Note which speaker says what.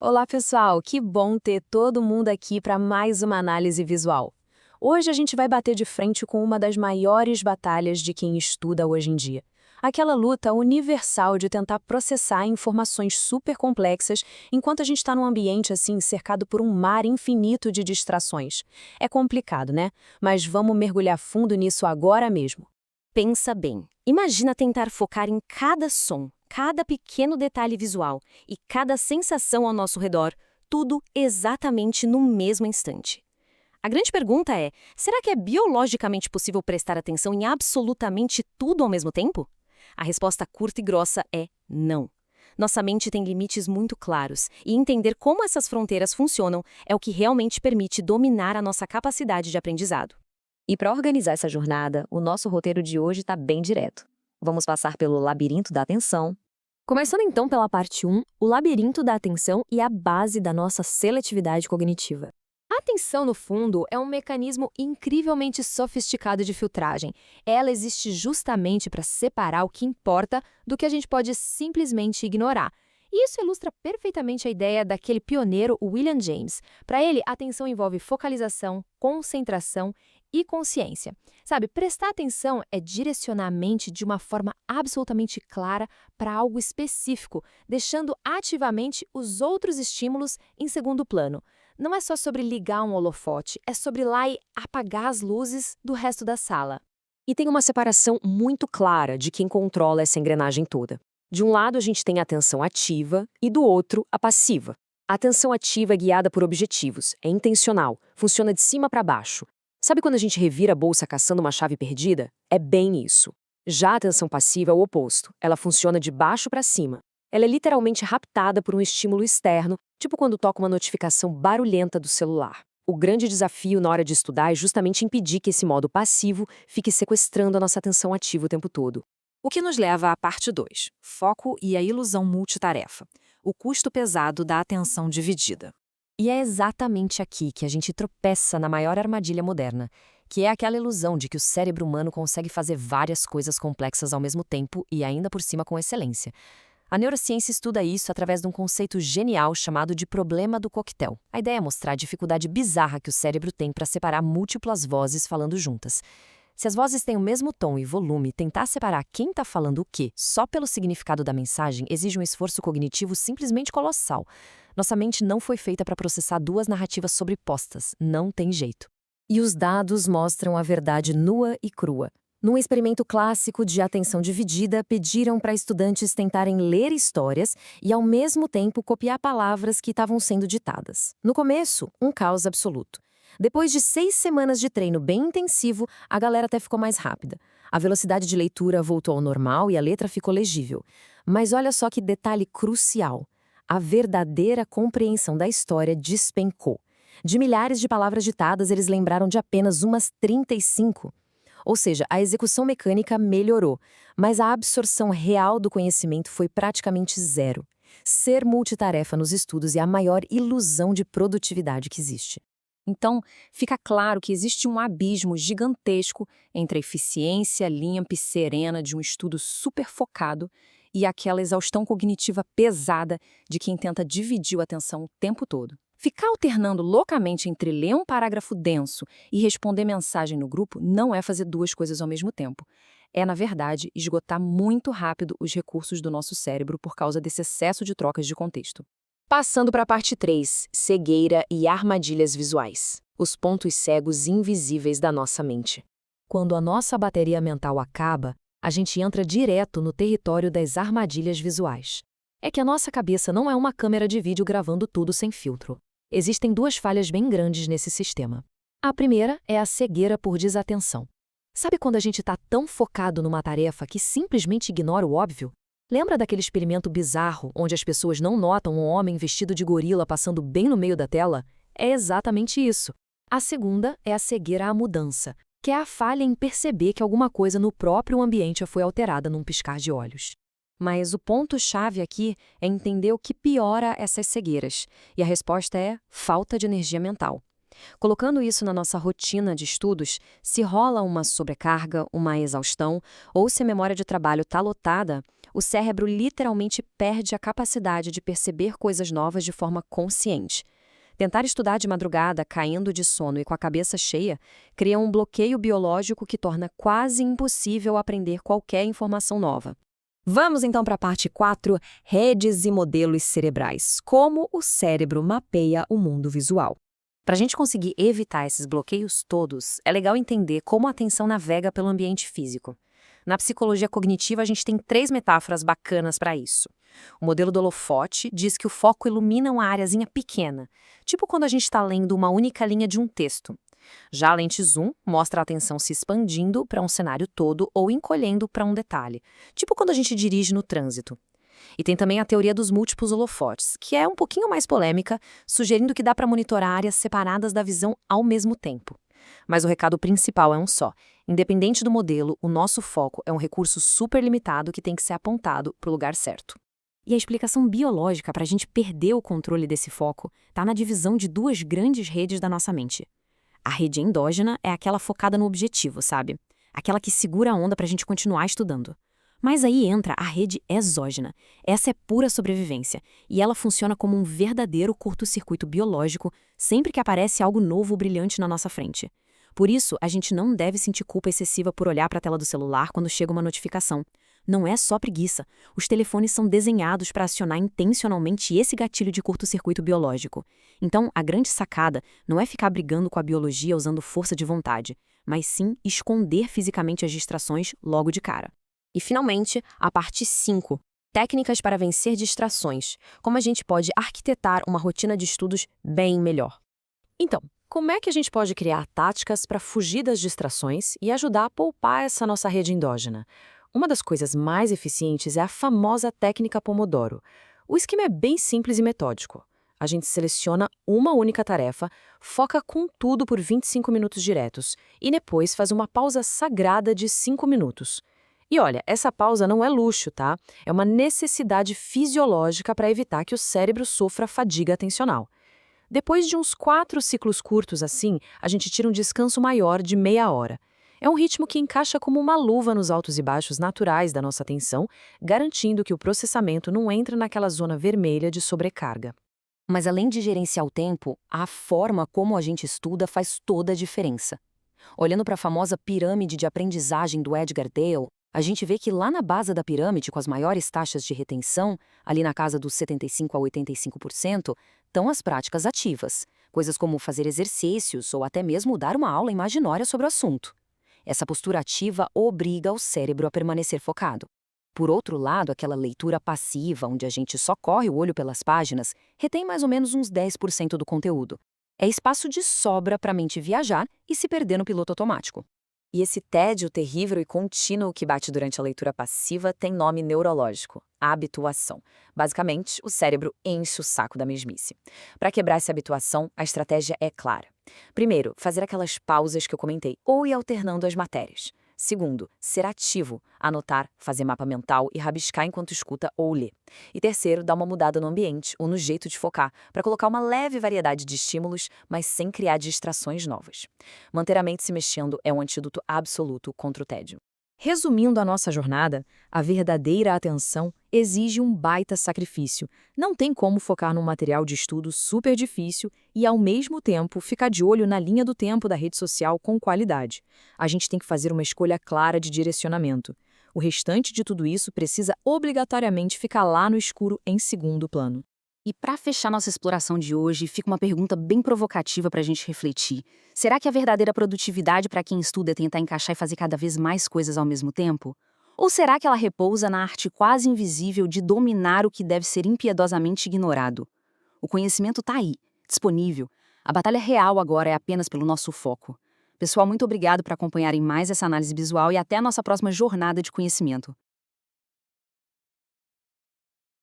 Speaker 1: Olá, pessoal! Que bom ter todo mundo aqui para mais uma análise visual. Hoje a gente vai bater de frente com uma das maiores batalhas de quem estuda hoje em dia. Aquela luta universal de tentar processar informações super complexas enquanto a gente está num ambiente assim cercado por um mar infinito de distrações. É complicado, né? Mas vamos mergulhar fundo nisso agora mesmo.
Speaker 2: Pensa bem. Imagina tentar focar em cada som, cada pequeno detalhe visual e cada sensação ao nosso redor, tudo exatamente no mesmo instante. A grande pergunta é: será que é biologicamente possível prestar atenção em absolutamente tudo ao mesmo tempo? A resposta curta e grossa é não. Nossa mente tem limites muito claros, e entender como essas fronteiras funcionam é o que realmente permite dominar a nossa capacidade de aprendizado.
Speaker 3: E para organizar essa jornada, o nosso roteiro de hoje está bem direto. Vamos passar pelo labirinto da atenção.
Speaker 4: Começando então pela parte 1, o labirinto da atenção e a base da nossa seletividade cognitiva. A atenção, no fundo, é um mecanismo incrivelmente sofisticado de filtragem. Ela existe justamente para separar o que importa do que a gente pode simplesmente ignorar. E isso ilustra perfeitamente a ideia daquele pioneiro William James. Para ele, a atenção envolve focalização, concentração e consciência. Sabe, prestar atenção é direcionar a mente de uma forma absolutamente clara para algo específico, deixando ativamente os outros estímulos em segundo plano. Não é só sobre ligar um holofote, é sobre ir lá e apagar as luzes do resto da sala.
Speaker 3: E tem uma separação muito clara de quem controla essa engrenagem toda. De um lado, a gente tem a atenção ativa e do outro, a passiva. A atenção ativa é guiada por objetivos, é intencional, funciona de cima para baixo. Sabe quando a gente revira a bolsa caçando uma chave perdida? É bem isso. Já a atenção passiva é o oposto. Ela funciona de baixo para cima. Ela é literalmente raptada por um estímulo externo, tipo quando toca uma notificação barulhenta do celular. O grande desafio na hora de estudar é justamente impedir que esse modo passivo fique sequestrando a nossa atenção ativa o tempo todo.
Speaker 5: O que nos leva à parte 2, foco e a ilusão multitarefa, o custo pesado da atenção dividida.
Speaker 2: E é exatamente aqui que a gente tropeça na maior armadilha moderna, que é aquela ilusão de que o cérebro humano consegue fazer várias coisas complexas ao mesmo tempo e ainda por cima com excelência. A neurociência estuda isso através de um conceito genial chamado de problema do coquetel. A ideia é mostrar a dificuldade bizarra que o cérebro tem para separar múltiplas vozes falando juntas. Se as vozes têm o mesmo tom e volume, tentar separar quem está falando o quê só pelo significado da mensagem exige um esforço cognitivo simplesmente colossal. Nossa mente não foi feita para processar duas narrativas sobrepostas, não tem jeito. E os dados mostram a verdade nua e crua. Num experimento clássico de atenção dividida, pediram para estudantes tentarem ler histórias e, ao mesmo tempo, copiar palavras que estavam sendo ditadas. No começo, um caos absoluto. Depois de 6 semanas de treino bem intensivo, a galera até ficou mais rápida. A velocidade de leitura voltou ao normal e a letra ficou legível. Mas olha só que detalhe crucial. A verdadeira compreensão da história despencou. De milhares de palavras ditadas, eles lembraram de apenas umas 35. Ou seja, a execução mecânica melhorou, mas a absorção real do conhecimento foi praticamente zero. Ser multitarefa nos estudos é a maior ilusão de produtividade que existe.
Speaker 5: Então, fica claro que existe um abismo gigantesco entre a eficiência limpa e serena de um estudo super focado e aquela exaustão cognitiva pesada de quem tenta dividir a atenção o tempo todo. Ficar alternando loucamente entre ler um parágrafo denso e responder mensagem no grupo não é fazer duas coisas ao mesmo tempo. É, na verdade, esgotar muito rápido os recursos do nosso cérebro por causa desse excesso de trocas de contexto.
Speaker 1: Passando para a parte 3, cegueira e armadilhas visuais. Os pontos cegos invisíveis da nossa mente.
Speaker 2: Quando a nossa bateria mental acaba, a gente entra direto no território das armadilhas visuais. É que a nossa cabeça não é uma câmera de vídeo gravando tudo sem filtro. Existem duas falhas bem grandes nesse sistema. A primeira é a cegueira por desatenção. Sabe quando a gente está tão focado numa tarefa que simplesmente ignora o óbvio? Lembra daquele experimento bizarro onde as pessoas não notam um homem vestido de gorila passando bem no meio da tela? É exatamente isso. A segunda é a cegueira à mudança, que é a falha em perceber que alguma coisa no próprio ambiente foi alterada num piscar de olhos. Mas o ponto-chave aqui é entender o que piora essas cegueiras, e a resposta é falta de energia mental. Colocando isso na nossa rotina de estudos, se rola uma sobrecarga, uma exaustão, ou se a memória de trabalho está lotada, o cérebro literalmente perde a capacidade de perceber coisas novas de forma consciente. Tentar estudar de madrugada, caindo de sono e com a cabeça cheia, cria um bloqueio biológico que torna quase impossível aprender qualquer informação nova. Vamos então para a parte 4, redes e modelos cerebrais. Como o cérebro mapeia o mundo visual. Para a gente conseguir evitar esses bloqueios todos, é legal entender como a atenção navega pelo ambiente físico. Na psicologia cognitiva, a gente tem 3 metáforas bacanas para isso. O modelo do holofote diz que o foco ilumina uma areazinha pequena, tipo quando a gente está lendo uma única linha de um texto. Já a lente zoom mostra a atenção se expandindo para um cenário todo ou encolhendo para um detalhe, tipo quando a gente dirige no trânsito. E tem também a teoria dos múltiplos holofotes, que é um pouquinho mais polêmica, sugerindo que dá para monitorar áreas separadas da visão ao mesmo tempo. Mas o recado principal é um só. Independente do modelo, o nosso foco é um recurso super limitado que tem que ser apontado para o lugar certo. E a explicação biológica para a gente perder o controle desse foco está na divisão de 2 grandes redes da nossa mente. A rede endógena é aquela focada no objetivo, sabe? Aquela que segura a onda para a gente continuar estudando. Mas aí entra a rede exógena. Essa é pura sobrevivência, e ela funciona como um verdadeiro curto-circuito biológico sempre que aparece algo novo brilhante na nossa frente. Por isso, a gente não deve sentir culpa excessiva por olhar para a tela do celular quando chega uma notificação. Não é só preguiça. Os telefones são desenhados para acionar intencionalmente esse gatilho de curto-circuito biológico. Então, a grande sacada não é ficar brigando com a biologia usando força de vontade, mas sim esconder fisicamente as distrações logo de cara. E, finalmente, a parte 5. Técnicas para vencer distrações. Como a gente pode arquitetar uma rotina de estudos bem melhor. Então, como é que a gente pode criar táticas para fugir das distrações e ajudar a poupar essa nossa rede endógena? Uma das coisas mais eficientes é a famosa técnica Pomodoro. O esquema é bem simples e metódico. A gente seleciona uma única tarefa, foca com tudo por 25 minutos diretos e depois faz uma pausa sagrada de 5 minutos. E olha, essa pausa não é luxo, tá? É uma necessidade fisiológica para evitar que o cérebro sofra fadiga atencional. Depois de uns 4 ciclos curtos assim, a gente tira um descanso maior de meia hora. É um ritmo que encaixa como uma luva nos altos e baixos naturais da nossa atenção, garantindo que o processamento não entre naquela zona vermelha de sobrecarga. Mas além de gerenciar o tempo, a forma como a gente estuda faz toda a diferença. Olhando para a famosa pirâmide de aprendizagem do Edgar Dale, a gente vê que lá na base da pirâmide, com as maiores taxas de retenção, ali na casa dos 75% a 85%, estão as práticas ativas, coisas como fazer exercícios ou até mesmo dar uma aula imaginória sobre o assunto. Essa postura ativa obriga o cérebro a permanecer focado. Por outro lado, aquela leitura passiva, onde a gente só corre o olho pelas páginas, retém mais ou menos uns 10% do conteúdo. É espaço de sobra para a mente viajar e se perder no piloto automático. E esse tédio terrível e contínuo que bate durante a leitura passiva tem nome neurológico, a habituação. Basicamente, o cérebro enche o saco da mesmice. Para quebrar essa habituação, a estratégia é clara. Primeiro, fazer aquelas pausas que eu comentei, ou ir alternando as matérias. Segundo, ser ativo, anotar, fazer mapa mental e rabiscar enquanto escuta ou lê. E terceiro, dar uma mudada no ambiente ou no jeito de focar, para colocar uma leve variedade de estímulos, mas sem criar distrações novas. Manter a mente se mexendo é um antídoto absoluto contra o tédio. Resumindo a nossa jornada, a verdadeira atenção exige um baita sacrifício. Não tem como focar num material de estudo super difícil e, ao mesmo tempo, ficar de olho na linha do tempo da rede social com qualidade. A gente tem que fazer uma escolha clara de direcionamento. O restante de tudo isso precisa obrigatoriamente ficar lá no escuro em segundo plano.
Speaker 5: E para fechar nossa exploração de hoje, fica uma pergunta bem provocativa para a gente refletir. Será que a verdadeira produtividade para quem estuda é tentar encaixar e fazer cada vez mais coisas ao mesmo tempo? Ou será que ela repousa na arte quase invisível de dominar o que deve ser impiedosamente ignorado? O conhecimento está aí, disponível. A batalha real agora é apenas pelo nosso foco. Pessoal, muito obrigado por acompanharem mais essa análise visual e até a nossa próxima jornada de conhecimento.